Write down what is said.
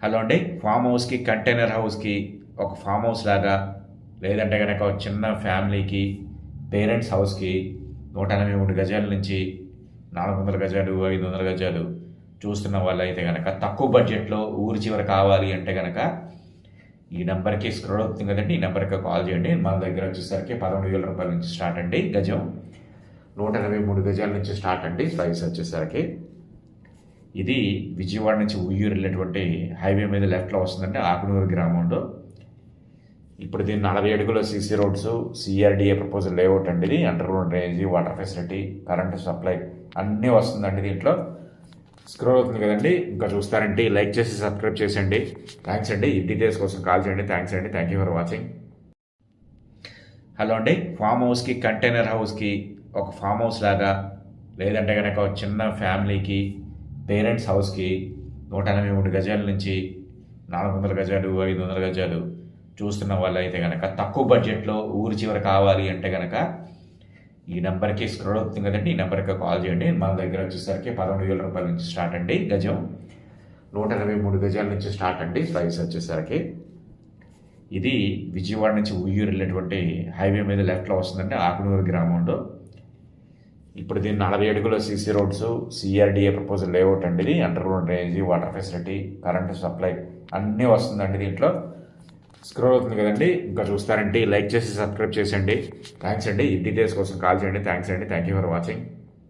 Hello అండి. Form హౌస్కి container హౌస్కి ఒక ఫామ్ హౌస్ లాగా లేదంటే కనుక ఒక చిన్న ఫ్యామిలీకి పేరెంట్స్ హౌస్కి 183 గజాల నుంచి 400 గజాలు 500 గజాలు చూస్తున్న వాళ్ళైతే కనుక తక్కువ బడ్జెట్లో ఊరి చివర కావాలి అంటే కనుక ఈ నెంబర్కి స్క్రోల్ అవుతుంది కదండి. ఈ నెంబర్కి కాల్ చేయండి. మన దగ్గర వచ్చేసరికి 11,000 రూపాయల నుంచి స్టార్ట్ అండి. గజం 183 గజాల నుంచి స్టార్ట్ అండి. ప్రైస్ వచ్చేసరికి ఇది విజయవాడ నుంచి ఉయ్యూరు వెళ్ళేటువంటి హైవే మీద లెఫ్ట్లో వస్తుందంటే ఆకునూరు గ్రామంలో. ఇప్పుడు దీన్ని 40 అడుగుల CC roads, CRDA proposal layout అండి. ఇది under ground drainage, water facility, current supply అన్నీ వస్తుందండి దీంట్లో. స్క్రోల్ అవుతుంది కదండి. ఇంకా చూస్తారంటే లైక్ చేసి సబ్స్క్రైబ్ చేసేయండి. థ్యాంక్స్ అండి. ఈ డీటెయిల్స్ కోసం కాల్ చేయండి. థ్యాంక్స్ అండి. Thank you for watching. Hello అండి. ఫామ్ హౌస్కి కంటైనర్ హౌస్కి ఒక ఫామ్ హౌస్ లాగా లేదంటే కనుక ఒక చిన్న ఫ్యామిలీకి పేరెంట్స్ హౌస్కి 183 గజాల నుంచి 400 గజాలు 500 గజాలు చూస్తున్న వాళ్ళు అయితే కనుక తక్కువ బడ్జెట్లో ఊరి చివర కావాలి అంటే కనుక ఈ నెంబర్కి స్క్రోల్ అవుతుంది కదండి. ఈ నెంబర్కి కాల్ చేయండి. మన దగ్గర వచ్చేసరికి 11,000 రూపాయల నుంచి స్టార్ట్ అండి. గజం 183 గజాల నుంచి స్టార్ట్ అండి. ప్రైస్ వచ్చేసరికి ఇది విజయవాడ నుంచి ఉయ్యూరు వెళ్ళేటువంటి హైవే మీద లెఫ్ట్లో వస్తుందంటే ఆకునూరు గ్రామంలో. ఇప్పుడు దీన్ని 40 అడుగుల CC roads, CRDA proposal layout అండి. ఇది under ground drainage, water facility, current supply అన్నీ వస్తుందండి దీంట్లో. స్క్రోల్ అవుతుంది కదండి. ఇంకా చూస్తారంటే లైక్ చేసి సబ్స్క్రైబ్ చేసేయండి. థ్యాంక్స్ అండి. ఈ డీటెయిల్స్ కోసం కాల్ చేయండి. థ్యాంక్స్ అండి. Thank you for watching.